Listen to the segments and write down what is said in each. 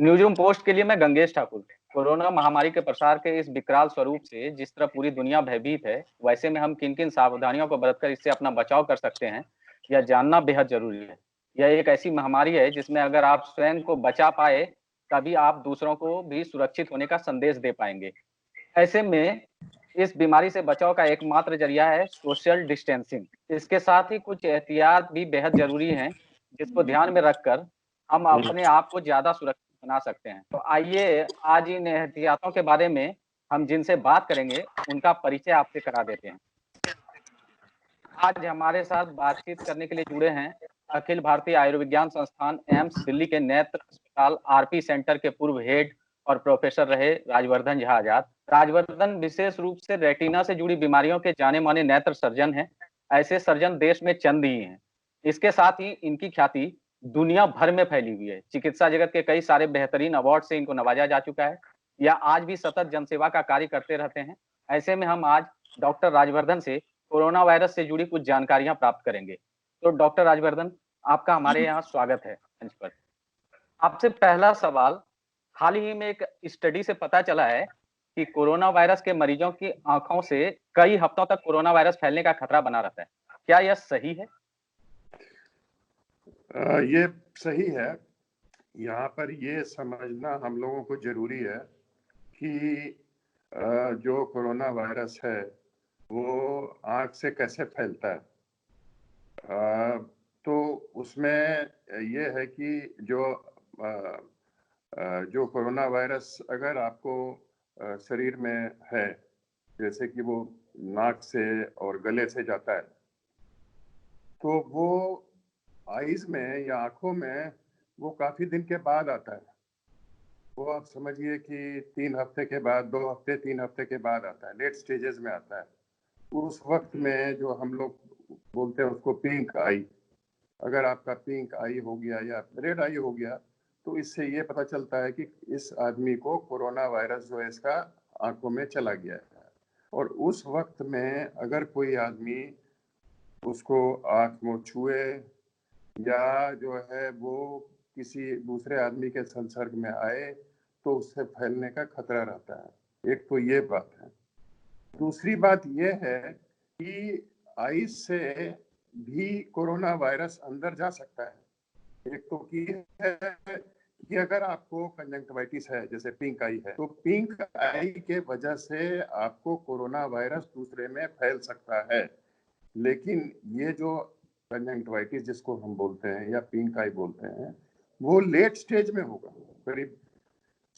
News room post के लिए मैं गंगेश ठाकुर। कोरोना महामारी के प्रसार के इस विकराल स्वरूप से जिस तरह पूरी दुनिया भयभीत है, वैसे में हम किन किन सावधानियों को बरतकर इससे अपना बचाव कर सकते हैं, यह जानना बेहद जरूरी है। यह एक ऐसी महामारी है जिसमें अगर आप स्वयं को बचा पाए, तभी आप दूसरों को भी सुरक्षित होने का संदेश दे पाएंगे। ऐसे में इस बीमारी से बचाव का एकमात्र जरिया है सोशल डिस्टेंसिंग। इसके साथ ही कुछ एहतियात भी बेहद जरूरी हैं, जिसको ध्यान में रखकर हम अपने आप को ज्यादा सुरक्षित बना सकते हैं। तो आइए आज इन एहतियातों के बारे में हम जिनसे बात करेंगे, उनका परिचय आपसे करा देते हैं। आज हमारे साथ बातचीत करने के लिए जुड़े हैं अखिल भारतीय आयुर्विज्ञान संस्थान एम्स दिल्ली के नेत्र अस्पताल आरपी सेंटर के पूर्व हेड और प्रोफेसर रहे राजवर्धन झा आजाद। राजवर्धन विशेष रूप से रेटिना से जुड़ी बीमारियों के जाने माने नेत्र सर्जन हैं। ऐसे सर्जन देश में चंद ही हैं। इसके साथ ही इनकी ख्याति दुनिया भर में फैली हुई है। चिकित्सा जगत के कई सारे बेहतरीन अवार्ड से इनको नवाजा जा चुका है, या आज भी सतत जनसेवा का कार्य करते रहते हैं। ऐसे में हम आज डॉक्टर राजवर्धन से कोरोना वायरस से जुड़ी कुछ जानकारियां प्राप्त करेंगे। तो डॉक्टर राजवर्धन, आपका हमारे यहाँ स्वागत है मंच पर। आपसे पहला सवाल, हाल ही में एक स्टडी से पता चला है कि कोरोना वायरस के मरीजों की आंखों से कई हफ्तों तक कोरोना वायरस फैलने का खतरा बना रहता है। क्या यह सही है? ये सही है। यहाँ पर ये समझना हम लोगों को जरूरी है कि जो कोरोना वायरस है वो आँख से कैसे फैलता है। तो उसमें ये है कि जो कोरोना वायरस अगर आपको शरीर में है, जैसे कि वो नाक से और गले से जाता है, तो वो आईज में या आंखों में वो काफी दिन के बाद आता है। वो आप समझिए कि 3 हफ्ते के बाद, 2 हफ्ते 3 हफ्ते के बाद आता है, लेट स्टेजेस में आता है। उस वक्त में जो हम लोग बोलते हैं उसको पिंक आई, अगर आपका पिंक आई हो गया या रेड आई हो गया, तो इससे ये पता चलता है कि इस आदमी को कोरोना वायरस जो है इसका आंखों में चला गया है। और उस वक्त में अगर कोई आदमी उसको आंख में छुए या जो है वो किसी दूसरे आदमी के संसर्ग में आए, तो उससे फैलने का खतरा रहता है। एक तो ये बात है। दूसरी बात ये है कि आइस से भी कोरोना वायरस अंदर जा सकता है। एक तो की है कि अगर आपको कंजंक्टिवाइटिस है, जैसे पिंक आई है, तो पिंक आई के वजह से आपको कोरोना वायरस दूसरे में फैल सकता है। लेकिन ये जो कंजंक्टिवाइटिस जिसको हम बोलते हैं या पिंक आई बोलते हैं, वो लेट स्टेज में होगा, करीब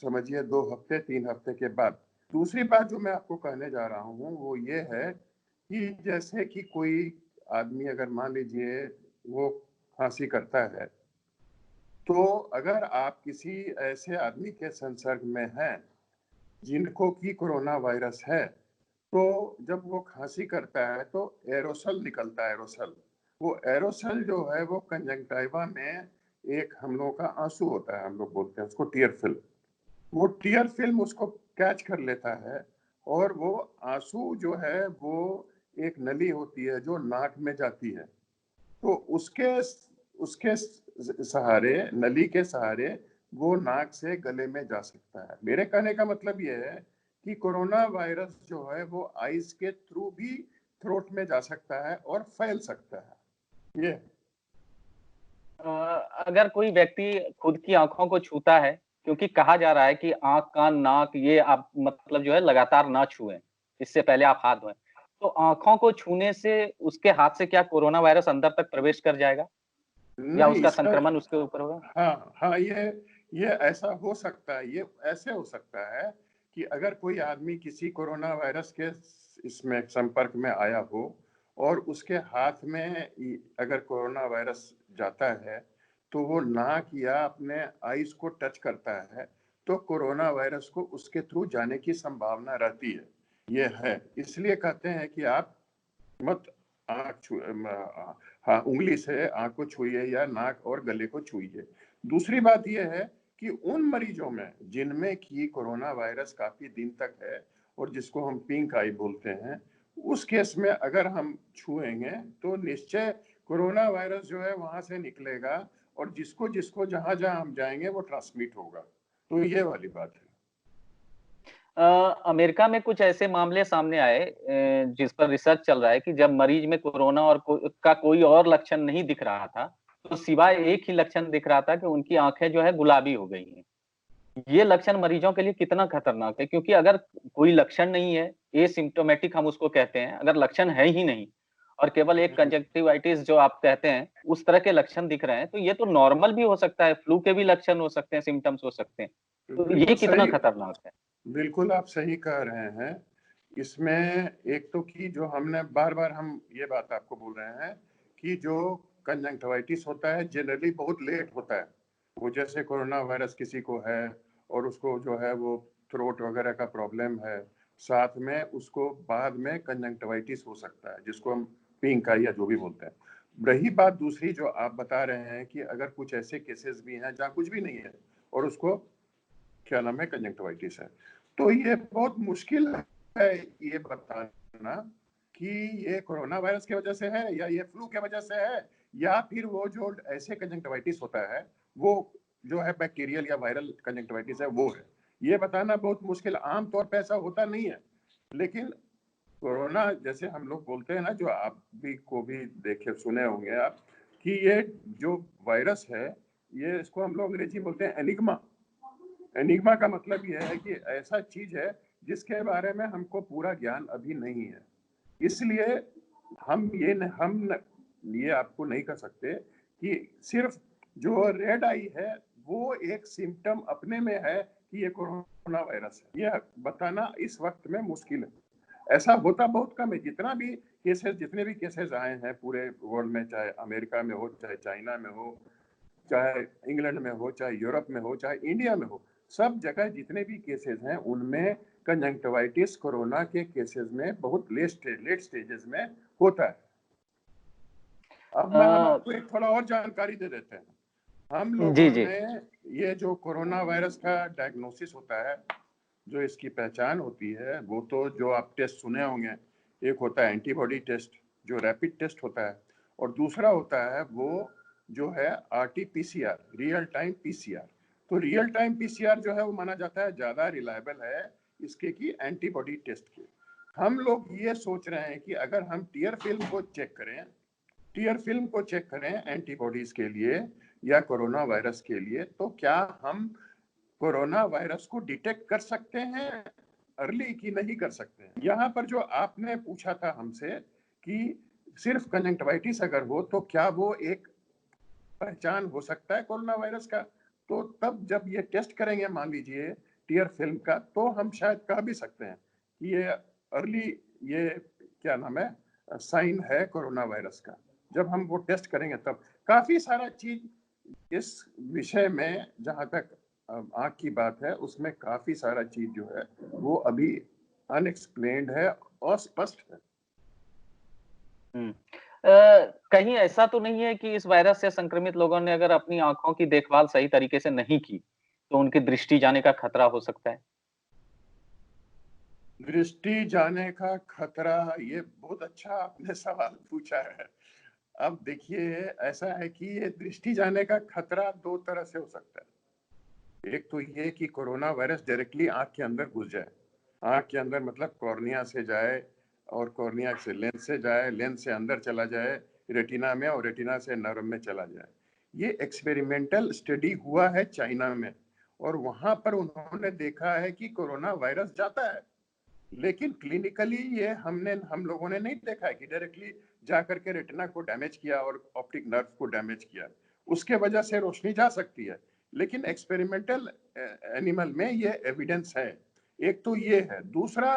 समझिए 2 हफ्ते 3 हफ्ते के बाद। दूसरी बात जो मैं आपको कहने जा रहा हूँ वो ये है कि जैसे कि कोई आदमी अगर मान लीजिए वो खांसी करता है, तो अगर आप किसी ऐसे आदमी के संसर्ग में हैं जिनको की कोरोना वायरस है, तो जब वो खांसी करता है तो एरोसल निकलता है। एरोसल, वो एरोसल जो है वो कंजंक्टिवा में एक हम लोग का आंसू होता है, हम लोग बोलते हैं उसको टीयर फिल्म। वो टीयर फिल्म उसको कैच कर लेता है, और वो आंसू जो है वो एक नली होती है जो नाक में जाती है, तो उसके उसके सहारे, नली के सहारे वो नाक से गले में जा सकता है। मेरे कहने का मतलब ये है कि कोरोना वायरस जो है वो आइज के थ्रू भी थ्रोट में जा सकता है और फैल सकता है। ये अगर कोई व्यक्ति खुद की आंखों को छूता है, क्योंकि कहा जा रहा है कि आंख, कान, नाक ये आप मतलब जो है लगातार ना छुएं, इससे पहले आप हाथ धोएं। तो आंखों को छूने से उसके हाथ से क्या कोरोना वायरस अंदर तक प्रवेश कर जाएगा, या नहीं, उसका इसका संक्रमण उसके ऊपर होगा? हाँ हाँ, ये ऐसा हो सकता है। ये ऐसे हो सकता है कि अगर कोई आदमी किसी कोरोना वायरस के इसमें संपर्क में आया हो और उसके हाथ में अगर कोरोना वायरस जाता है, तो वो नाक या अपने आईज को टच करता है, तो कोरोना वायरस को उसके थ्रू जाने की संभावना रहती है। ये है, इसलिए कहते हैं कि आप मत आँख छू हाँ, उंगली से आँख को छूइए या नाक और गले को छूइए। दूसरी बात यह है कि उन मरीजों में जिनमें कि कोरोना वायरस काफी दिन तक है और जिसको हम पिंक आई बोलते हैं, उस केस में अगर हम छुएंगे तो निश्चय कोरोना वायरस जो है वहां से निकलेगा, और जिसको जिसको जहां जहां हम जाएंगे वो ट्रांसमिट होगा। तो ये वाली बात है। अमेरिका में कुछ ऐसे मामले सामने आए जिस पर रिसर्च चल रहा है कि जब मरीज में कोरोना और का कोई और लक्षण नहीं दिख रहा था, तो सिवाय एक ही लक्षण दिख रहा था कि उनकी आंखें जो है गुलाबी हो गई हैं। ये लक्षण मरीजों के लिए कितना खतरनाक है, क्योंकि अगर कोई लक्षण नहीं है, एसिम्प्टोमेटिक हम उसको कहते हैं, अगर लक्षण है ही नहीं और केवल एक कंजक्टिवाइटिस जो आप कहते हैं उस तरह के लक्षण दिख रहे हैं, तो ये तो नॉर्मल भी हो सकता है, फ्लू के भी लक्षण हो सकते हैं, सिम्टम्स हो सकते हैं। तो ये बिल्कुल कितना सही, खतरनाक है? बिल्कुल आप सही कह रहे हैं। इसमें एक तो कि जो हमने बार बार हम ये बात आपको बोल रहे हैं कि जो कंजंक्टिवाइटिस होता है जनरली बहुत लेट होता है। वो जैसे कोरोना वायरस किसी को है और उसको जो है वो थ्रोट वगैरह का प्रॉब्लम है, साथ में उसको बाद में कंजंक्टिवाइटिस हो सकता है, जिसको हम पिंक आई या जो भी बोलते हैं। रही बात दूसरी जो आप बता रहे हैं कि अगर कुछ ऐसे केसेस भी हैं जहाँ कुछ भी नहीं है और उसको क्या नाम है कंजंक्टिवाइटिस है, तो ये बहुत मुश्किल है ये बताना कि ये कोरोना वायरस की वजह से है या ये फ्लू की वजह से है या फिर वो जो ऐसे कंजंक्टिवाइटिस होता है वो जो है बैक्टीरियल या वायरल कंजंक्टिवाइटिस है वो है। ये बताना बहुत मुश्किल, आमतौर पर ऐसा होता नहीं है। लेकिन कोरोना जैसे हम लोग बोलते हैं ना, जो आप भी को भी देखे सुने होंगे आप, कि ये जो वायरस है ये इसको हम लोग अंग्रेजी बोलते हैं एनिग्मा। एनिग्मा का मतलब यह है कि ऐसा चीज है जिसके बारे में हमको पूरा ज्ञान अभी नहीं है। इसलिए हम ये आपको नहीं कर सकते कि सिर्फ जो रेड आई है वो एक सिम्टम अपने में है कि ये कोरोना वायरस है, यह बताना इस वक्त में मुश्किल है। ऐसा होता बहुत कम है। जितने भी केसेस आए हैं पूरे वर्ल्ड में, चाहे अमेरिका में हो, चाहे चाइना में हो, चाहे इंग्लैंड में हो, चाहे यूरोप में हो, चाहे इंडिया में हो, सब जगह जितने भी केसेस हैं उनमें कंजंक्टिवाइटिस कोरोना के केसेस में बहुत लेट स्टेजेस में होता है। अब हम आपको एक थोड़ा और जानकारी दे देते हैं। हम जी लोगों जी। ने ये जो कोरोना वायरस का डायग्नोसिस होता है, जो इसकी पहचान होती है, वो तो जो आप टेस्ट सुने होंगे, एक होता है एंटीबॉडी टेस्ट जो रैपिड टेस्ट होता है, और दूसरा होता है वो जो है आरटीपीसीआर, रियल टाइम पीसीआर। तो रियल टाइम पीसीआर जो है वो माना जाता है ज्यादा रिलायबल है इसके की एंटीबॉडी टेस्ट के। हम लोग ये सोच रहे हैं कि अगर हम टीयर फिल्म को चेक करें एंटीबॉडीज के लिए या कोरोना वायरस के लिए, तो क्या हम कोरोना वायरस को डिटेक्ट कर सकते हैं अर्ली की नहीं कर सकते हैं। यहाँ पर जो आपने पूछा था हमसे कि सिर्फ कंजंक्टिवाइटिस अगर हो तो क्या वो एक पहचान हो सकता है कोरोना वायरस का, तो तब जब ये टेस्ट करेंगे मान लीजिए टीयर फिल्म का, तो हम शायद कह भी सकते हैं कि ये अर्ली, ये क्या नाम है, साइन है कोरोना वायरस का। जब हम वो टेस्ट करेंगे तब काफी सारा चीज इस विषय में, जहां तक आंख की बात है, उसमें काफी सारा चीज जो है वो अभी अनएक्सप्लेन्ड है, अस्पष्ट है। कहीं ऐसा तो नहीं है कि इस वायरस से संक्रमित लोगों ने अगर अपनी आंखों की देखभाल सही तरीके से नहीं की, तो उनकी दृष्टि जाने का खतरा हो सकता है? दृष्टि जाने का खतरा, ये बहुत अच्छा आपने सवाल पूछा है। अब देखिए, ऐसा है कि ये दृष्टि जाने का खतरा दो तरह से हो सकता है। एक तो ये कि कोरोना वायरस डायरेक्टली आंख के अंदर घुस जाए, आंख के अंदर मतलब कॉर्निया से जाए और कॉर्निया से लेंस से जाए, लेंस से अंदर चला जाए रेटिना में और रेटिना से नर्व में चला जाए। ये एक्सपेरिमेंटल स्टडी हुआ है चाइना में, और वहां पर उन्होंने देखा है कि कोरोना वायरस जाता है, लेकिन क्लिनिकली ये हम लोगों ने नहीं देखा है कि डायरेक्टली जाकर के रेटिना को डैमेज किया और ऑप्टिक नर्व को डैमेज किया। उसके वजह से रोशनी जा सकती है, लेकिन एक्सपेरिमेंटल एनिमल में ये एविडेंस है। एक तो ये है। दूसरा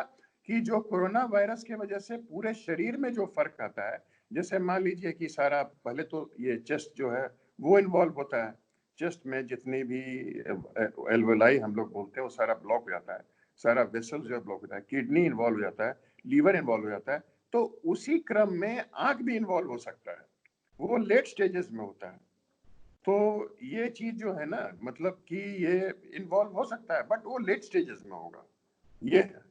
कि जो कोरोना वायरस के वजह से पूरे शरीर में जो फर्क आता है, जैसे मान लीजिए कि सारा, पहले तो ये चेस्ट जो है वो इन्वॉल्व होता है, चेस्ट में जितनी भी एल्वेलाई हम लोग बोलते हैं वो सारा ब्लॉक हो जाता है, सारा वेसल जो है ब्लॉक होता है, किडनी इन्वॉल्व हो जाता है, लीवर इन्वॉल्व हो जाता है, तो उसी क्रम में आंख भी इन्वॉल्व हो सकता है, वो लेट स्टेजेस में होता है। तो ये चीज जो है ना, मतलब कि ये इन्वॉल्व हो सकता है बट वो लेट स्टेजेस में होगा, ये है।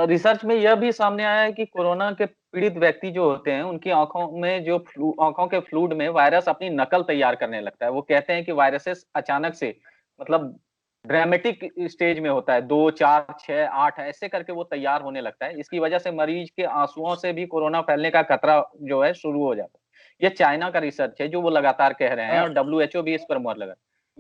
रिसर्च में यह भी सामने आया है कि कोरोना के पीड़ित व्यक्ति जो होते हैं उनकी आंखों में जो आंखों के फ्लूइड में वायरस अपनी नकल तैयार करने लगता है। वो कहते हैं कि वायरसेस अचानक से मतलब ड्रामेटिक स्टेज में होता है, 2, 4, 6, 8 ऐसे करके वो तैयार होने लगता है। इसकी वजह से मरीज के आंसुओं से भी कोरोना फैलने का खतरा जो है शुरू हो जाता है। ये चाइना का रिसर्च है जो वो लगातार कह रहे हैं हाँ, और डब्ल्यूएचओ भी इस पर मुहर लगा।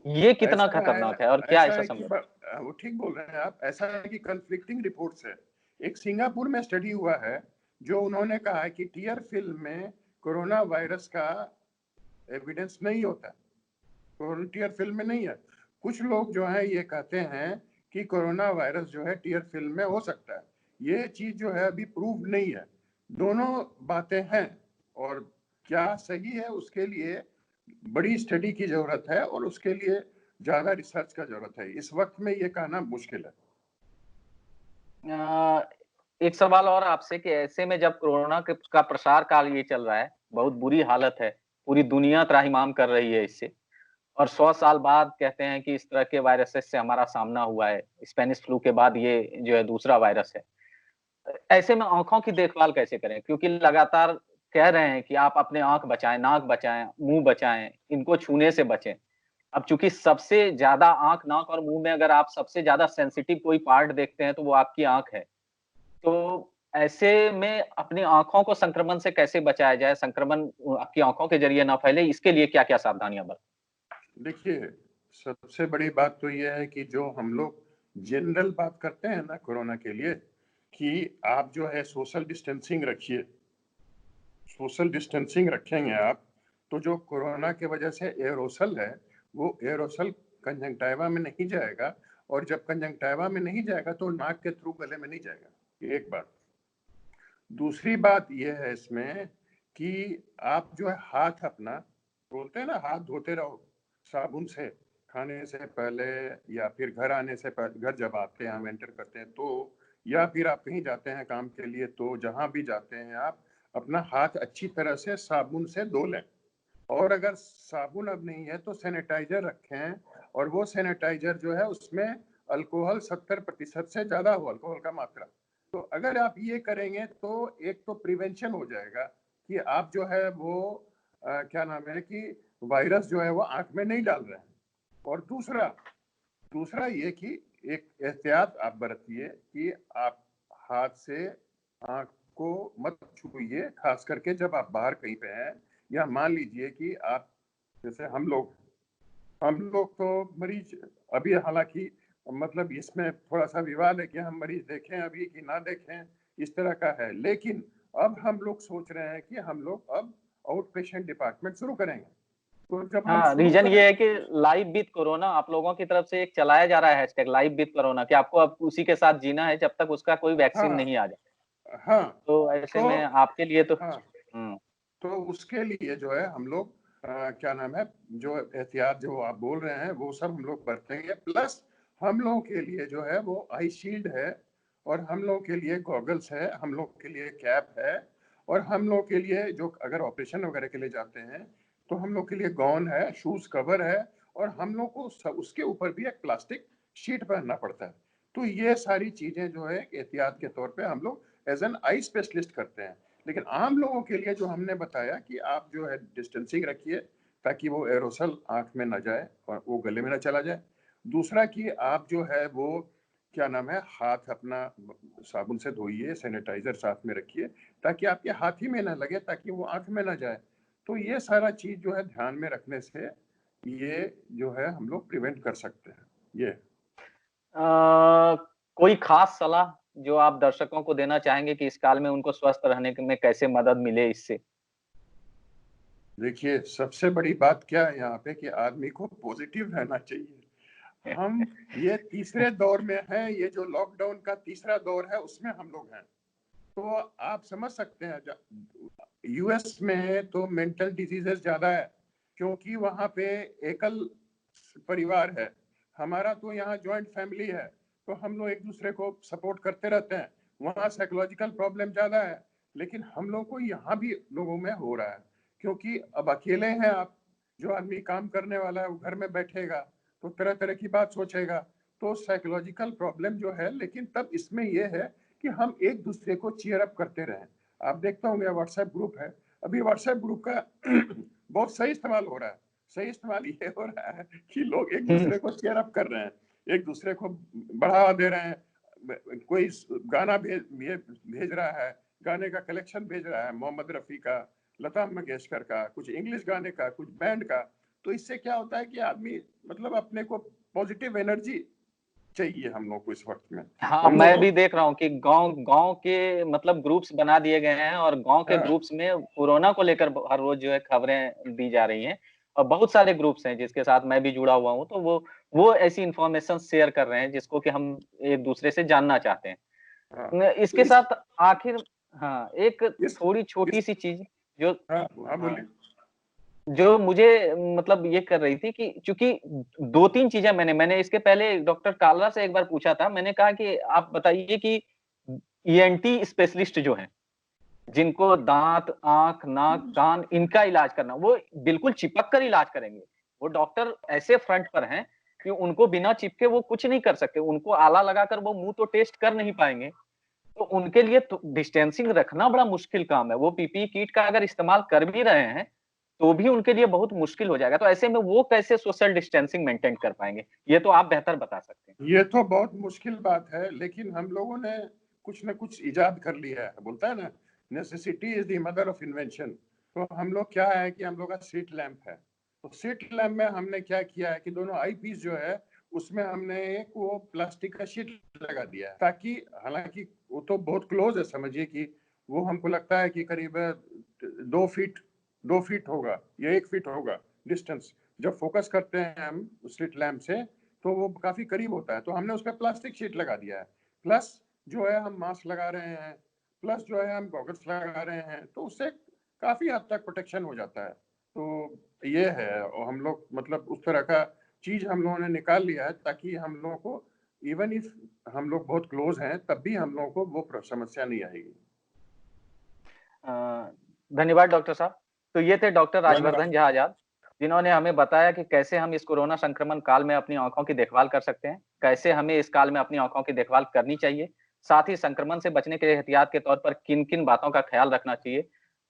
ये कितना ऐसा है खतरनाक है और क्या ऐसा ऐसा है कि संभव? वो ठीक बोल रहे हैं आप। ऐसा है कि कन्फ्लिक्टिंग रिपोर्ट्स है। एक सिंगापुर में स्टडी हुआ है जो उन्होंने कहा है कि टीयर फिल्म में कोरोना वायरस का एविडेंस नहीं होता, टीयर फिल्म में नहीं है। कुछ लोग जो है ये कहते हैं कि कोरोना वायरस जो है टीयर फिल्म में हो सकता है। ये चीज जो है अभी प्रूव नहीं है। दोनों बातें हैं, और क्या सही है उसके लिए बड़ी स्टडी की जरूरत है और उसके लिए ज्यादा रिसर्च का जरूरत है। इस वक्त में ये कहना मुश्किल है। अ, एक सवाल और आपसे कि ऐसे में जब कोरोना का प्रसार काल ये चल रहा है, बहुत बुरी हालत है, पूरी दुनिया त्राहिमाम कर रही है इससे और 100 साल बाद कहते हैं कि इस तरह के वायरसेस से हमारा सामना हुआ है। स्पेनिश फ्लू के बाद ये जो है दूसरा वायरस है। ऐसे में आँखों की देखभाल कैसे करें? क्योंकि लगातार कह रहे हैं कि आप अपने आँख बचाएँ, नाक बचाएँ, मुँह बचाएँ, इनको छूने से बचें। अब चूँकि सबसे ज़्यादा आँख, नाक और मुँह में अगर आप सबसे ज़्यादा सेंसिटिव कोई पार्ट देखते हैं, तो वो आपकी आँख है। तो ऐसे में अपनी आँखों को संक्रमण से कैसे बचाया जाए? संक्रमण आपकी आँखों के ज़रिए ना फैले, इसके लिए क्या-क्या सावधानियाँ बरतें? देखिए, सबसे बड़ी बात तो ये है कि जो हम लोग जनरल बात करते हैं ना कोरोना के लिए, कि आप जो है सोशल डिस्टेंसिंग रखिए। सोशल डिस्टेंसिंग रखेंगे आप, तो जो कोरोना के वजह से एरोसल है, वो एरोसल कंजंक्टिवा में नहीं जाएगा, और जब कंजंक्टिवा में नहीं जाएगा तो नाक के थ्रू गले में नहीं जाएगा। एक बात। दूसरी बात यह है इसमें कि आप जो है हाथ अपना, बोलते हैं ना हाथ धोते रहो साबुन से, खाने से पहले या फिर घर आने से पहले, घर जब आते हैं हम एंटर करते हैं तो, या फिर आप कहीं जाते हैं काम के लिए, तो जहां भी जाते हैं आप अपना हाथ अच्छी तरह से साबुन से धो लें। और अगर साबुन अब नहीं है तो सैनिटाइजर रखें, और वो सैनिटाइजर जो है उसमें अल्कोहल 70% से ज्यादा हो, अल्कोहल का मात्रा। तो अगर आप ये करेंगे तो एक तो प्रिवेंशन हो जाएगा कि आप जो है वो क्या नाम है कि वायरस जो है वो आंख में नहीं डाल रहे हैं। और दूसरा दूसरा ये कि एक एहतियात आप बरतिए कि आप हाथ से आंख को मत छूइए, खास करके जब आप बाहर कहीं पे हैं, या मान लीजिए कि आप, जैसे हम लोग तो मरीज अभी, हालांकि मतलब इसमें थोड़ा सा विवाद है कि हम मरीज देखें अभी कि ना देखें, इस तरह का है। लेकिन अब हम लोग सोच रहे हैं कि हम लोग अब आउट पेशेंट डिपार्टमेंट शुरू करेंगे। तो जब हम हाँ, शुरू रीज़न करें, ये है कि लाइव विद कोरोना आप लोगों की तरफ से एक चलाया जा रहा है हैशटैग लाइव विद कोरोना कि आपको अब उसी के साथ जीना है जब तक उसका कोई वैक्सीन हाँ नहीं आ जाए। हाँ, तो ऐसे तो में आपके लिए तो हाँ, हुँ। तो उसके लिए जो है हम लोग क्या नाम है, जो एहतियात जो आप बोल रहे हैं वो सब हम लोग बरतेंगे। प्लस हम लोगों के लिए जो है वो आई शील्ड है, और हम लोगों के लिए गॉगल्स है, हम लोग के लिए कैप है, और हम लोग के लिए जो अगर ऑपरेशन वगैरह के लिए जाते हैं तो हम लोग के लिए गाउन है, शूज कवर है, और हम लोग को उसके ऊपर भी एक प्लास्टिक शीट पहनना पड़ता है। तो ये सारी चीजें जो है एहतियात के तौर पे हम लोग एज एन आई स्पेशलिस्ट करते हैं। लेकिन आम लोगों के लिए जो हमने बताया कि आप जो है डिस्टेंसिंग रखिए ताकि वो एरोसल आंख में ना जाए और वो गले में ना चला जाए। दूसरा कि आप जो है वो क्या नाम है, हाथ अपना साबुन से धोइए, सैनिटाइजर साथ में रखिए ताकि आपके हाथ ही में ना लगे, ताकि वो आंख में ना जाए। तो ये सारा चीज जो है ध्यान में रखने से ये जो है हम लोग प्रिवेंट कर सकते हैं। ये कोई खास सलाह जो आप दर्शकों को देना चाहेंगे कि इस काल में उनको स्वस्थ रहने में कैसे मदद मिले इससे? देखिए, सबसे बड़ी बात क्या है यहाँ पे कि आदमी को पॉजिटिव रहना चाहिए। हम ये तीसरे दौर में हैं, ये जो लॉकडाउन का तीसरा दौर है उसमें हम लोग हैं। तो आप समझ सकते हैं, यूएस में तो मेंटल डिजीजेस ज्यादा है क्योंकि वहां पे एकल परिवार है। हमारा तो यहाँ जॉइंट फैमिली है, तो हम लोग एक दूसरे को सपोर्ट करते रहते हैं। वहाँ साइकोलॉजिकल प्रॉब्लम ज्यादा है, लेकिन हम लोग को यहाँ भी लोगों में हो रहा है क्योंकि अब अकेले हैं आप। जो आदमी काम करने वाला है वो घर में बैठेगा तो तरह तरह की बात सोचेगा, तो साइकोलॉजिकल प्रॉब्लम जो है। लेकिन तब इसमें यह है कि हम एक दूसरे को चीयर अप करते रहें। आप देखते होंगे व्हाट्सएप ग्रुप है, अभी व्हाट्सएप ग्रुप का बहुत सही इस्तेमाल हो रहा है। सही इस्तेमाल ये हो रहा है कि लोग एक दूसरे को चेयर अप कर रहे हैं, एक दूसरे को बढ़ावा दे रहे हैं। कोई गाना भेज रहा है, गाने का कलेक्शन भेज रहा है, मोहम्मद रफी का, लता मंगेशकर का, कुछ इंग्लिश गाने का, कुछ बैंड का। तो इससे क्या होता है कि आदमी मतलब अपने को पॉजिटिव एनर्जी चाहिए हम लोग को इस वक्त में। हाँ, मैं भी देख रहा हूँ कि गांव गांव के मतलब ग्रुप्स बना दिए गए हैं और गांव के ग्रुप्स में कोरोना को लेकर हर रोज जो है खबरें दी जा रही हैं और बहुत सारे ग्रुप्स हैं जिसके साथ मैं भी जुड़ा हुआ हूँ, तो वो ऐसी इंफॉर्मेशन शेयर कर रहे हैं जिसको कि हम एक दूसरे से जानना चाहते हैं। तो इसके साथ आखिर हाँ, एक थोड़ी छोटी इस सी चीज जो बोलिए। जो मुझे मतलब ये कर रही थी कि चूंकि 2-3 चीजें मैंने इसके पहले डॉक्टर कालरा से एक बार पूछा था। मैंने कहा कि आप बताइए कि ईएनटी स्पेशलिस्ट जो हैं, जिनको दांत, आंख, नाक, कान इनका इलाज करना, वो बिल्कुल चिपक कर इलाज करेंगे। वो डॉक्टर ऐसे फ्रंट पर हैं कि उनको बिना चिपके वो कुछ नहीं कर सकते। उनको आला लगाकर वो मुंह तो टेस्ट कर नहीं पाएंगे। तो उनके लिए तो डिस्टेंसिंग रखना बड़ा मुश्किल काम है। वो पीपीई किट का अगर इस्तेमाल कर भी रहे हैं, तो भी उनके लिए बहुत मुश्किल हो जाएगा। तो ऐसे में वो कैसे सोशल डिस्टेंसिंग मेंटेन कर पाएंगे? ये तो आप बेहतर बता सकते हैं। ये तो बहुत मुश्किल बात है, लेकिन हम लोगों ने कुछ न कुछ इजाद कर लिया है। बोलता है ना, necessity is the mother of invention. तो हम लोग क्या है कि हम लोग का स्ट्रीट लैंप है। तो स्ट्रीट लैंप में हमने क्या किया है कि दोनों आई पीस जो है उसमें हमने एक वो प्लास्टिक का शीट लगा दिया है, ताकि हालांकि वो तो बहुत क्लोज है, समझिए कि वो हमको लगता है कि करीब 2 फीट होगा या 1 फीट होगा डिस्टेंस। जब फोकस करते हैं हम स्ट्रीट लैंप से तो वो काफी करीब होता है। तो हमने उस पर प्लास्टिक शीट लगा दिया है, प्लस जो है हम मास्क लगा रहे हैं, प्लस जो है हम गॉगल्स लगा रहे हैं, तो उससे काफी हद तक प्रोटेक्शन हो जाता है। तो ये है, और हम लोग मतलब उस तरह का चीज हम लोगों ने निकाल लिया है ताकि हम लोगों को इवन इफ हम लोग बहुत क्लोज हैं तब भी हम लोगों को वो समस्या नहीं आएगी। धन्यवाद डॉक्टर साहब। तो ये थे डॉक्टर राजवर्धन धन्यवाद। झा आजाद, जिन्होंने हमें बताया कि कैसे हम इस कोरोना संक्रमण काल में अपनी आंखों की देखभाल कर सकते हैं, कैसे हमें इस काल में अपनी आंखों की देखभाल करनी चाहिए, साथ ही संक्रमण से बचने के लिए एहतियात के तौर पर किन-किन बातों का ख्याल रखना चाहिए।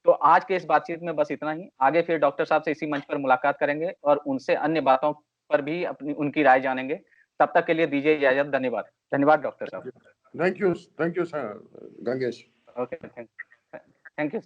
तो आज के इस बातचीत में बस इतना ही। आगे फिर डॉक्टर साहब से इसी मंच पर मुलाकात करेंगे और उनसे अन्य बातों पर भी अपनी उनकी राय जानेंगे। तब तक के लिए दीजिए इजाजत। धन्यवाद। धन्यवाद डॉक्टर साहब। Thank you sir Gangesh. Okay, thank you.